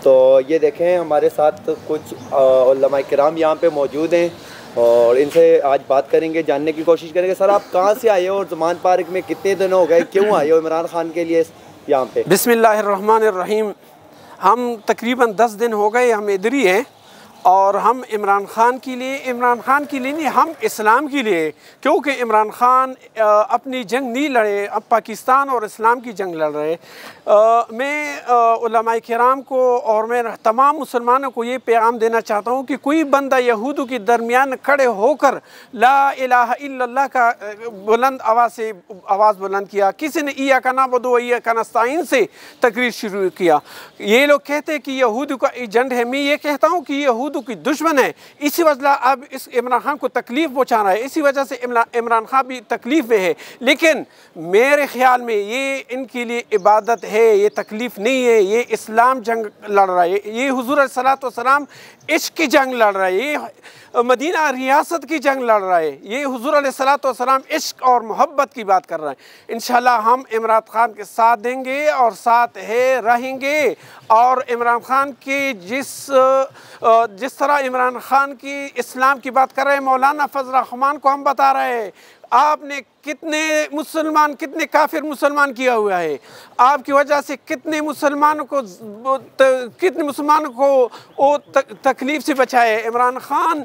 تو یہ دیکھیں ہمارے ساتھ کچھ علماء کرام یہاں پہ موجود ہیں اور ان سے آج بات کریں گے، جاننے کی کوشش کریں گے۔ سر آپ کہاں سے آئے ہو اور زمان پارک میں کتنے دن ہو گئے، کیوں آئے ہو عمران خان کے لیے یہاں پہ؟ بسم اللہ الرحمن الرحیم۔ ہم تقریباً 10 دن ہو گئے ہم ادھر ہی ہیں، اور ہم عمران خان کے لیے نہیں، ہم اسلام کے لیے، کیونکہ عمران خان اپنی جنگ نہیں لڑے، اب پاکستان اور اسلام کی جنگ لڑ رہے۔ میں علماء کرام کو اور میں تمام مسلمانوں کو یہ پیغام دینا چاہتا ہوں کہ کوئی بندہ یہودوں کے درمیان کھڑے ہو کر لا الہ الا اللہ کا بلند آواز بلند کیا، کسی نے ایاک نعبد و ایاک نستعین سے تقریر شروع کیا۔ یہ لوگ کہتے ہیں کہ یہودوں کا ایجنٹ ہے، میں یہ کہتا ہوں کہ یہودوں کی دشمن ہے، اسی وجہ اب اس عمران خان کو تکلیف پہنچا رہا ہے، اسی وجہ سے عمران خان بھی تکلیف میں ہے۔ لیکن میرے خیال میں یہ ان کے لیے عبادت ہے، یہ تکلیف نہیں ہے، یہ اسلام جنگ لڑ رہا ہے، یہ حضور علیہ السلام عشق کی جنگ لڑ رہا ہے، یہ مدینہ ریاست کی جنگ لڑ رہا ہے، یہ حضور علیہ السلام عشق اور محبت کی بات کر رہا ہے۔ انشاءاللہ ہم عمران خان کے ساتھ دیں گے اور ساتھ رہیں گے، اور عمران خان کی جس طرح عمران خان کی اسلام کی بات کر رہے ہیں، مولانا فضل الرحمان کو ہم بتا رہے ہیں آپ نے کتنے کافر مسلمان کیا ہوا ہے، آپ کی وجہ سے کتنے مسلمانوں کو تکلیف سے بچائے۔ عمران خان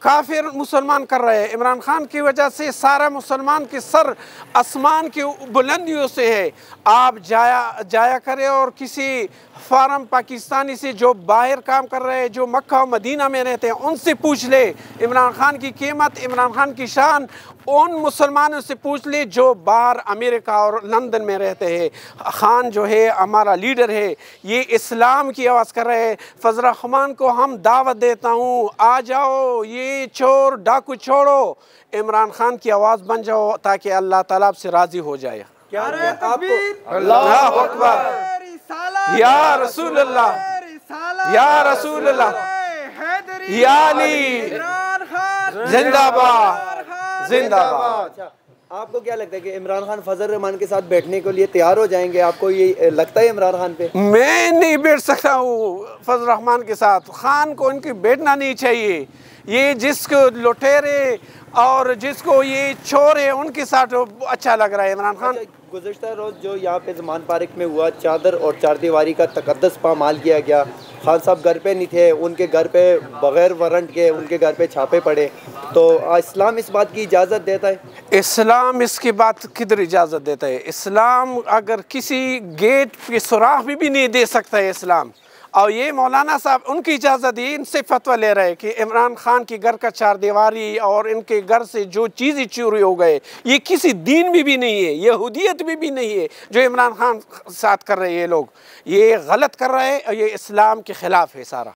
کافر مسلمان کر رہے ہیں، عمران خان کی وجہ سے سارا مسلمان کے سر آسمان کی بلندیوں سے ہے۔ آپ جایا کرے اور کسی فارم پاکستانی سے جو باہر کام کر رہے ہیں، جو مکہ و مدینہ میں رہتے ہیں، ان سے پوچھ لے عمران خان کی قیمت، عمران خان کی شان، ان مسلمانوں سے پوچھ لے جو باہر امریکہ اور لندن میں رہتے ہیں۔ خان جو ہے ہمارا لیڈر ہے، یہ اسلام کی آواز کر رہے ہیں۔ فضل الرحمان کو ہم دعوت دیتا ہوں، آ جاؤ، یہ چور ڈاکو چھوڑو، عمران خان کی آواز بن جاؤ تاکہ اللہ تعالیٰ آپ سے راضی ہو جائے۔ اللہ اکبر، یا رسول اللہ، یا رسول اللہ، یا علی، زندہ باد، زندہ باد۔ آپ کو کیا لگتا ہے کہ عمران خان فضل الرحمان کے ساتھ بیٹھنے کے لیے تیار ہو جائیں گے؟ آپ کو یہ لگتا ہے عمران خان پہ؟ میں نہیں بیٹھ سکتا ہوں فضل الرحمان کے ساتھ، خان کو ان کی بیٹھنا نہیں چاہیے۔ یہ جس کو لٹیرے اور جس کو یہ چور ہے ان کے ساتھ اچھا لگ رہا ہے عمران خان۔ گزشتہ روز جو یہاں پہ زمان پارک میں ہوا، چادر اور چار دیواری کا تقدس پامال کیا گیا، خان صاحب گھر پہ نہیں تھے، ان کے گھر پہ بغیر وارنٹ کے ان کے گھر پہ چھاپے پڑے، تو اسلام اس بات کی اجازت دیتا ہے؟ اسلام اس کی بات کدھر اجازت دیتا ہے؟ اسلام اگر کسی گیٹ کے سوراخ بھی نہیں دے سکتا ہے اسلام، اور یہ مولانا صاحب ان کی اجازت دی، ان سے فتویٰ لے رہے کہ عمران خان کے گھر کا چار دیواری اور ان کے گھر سے جو چیزیں چوری ہو گئے، یہ کسی دین میں بھی نہیں ہے، یہودیت میں بھی نہیں ہے جو عمران خان ساتھ کر رہے ہیں۔ یہ لوگ یہ غلط کر رہے ہیں اور یہ اسلام کے خلاف ہے سارا۔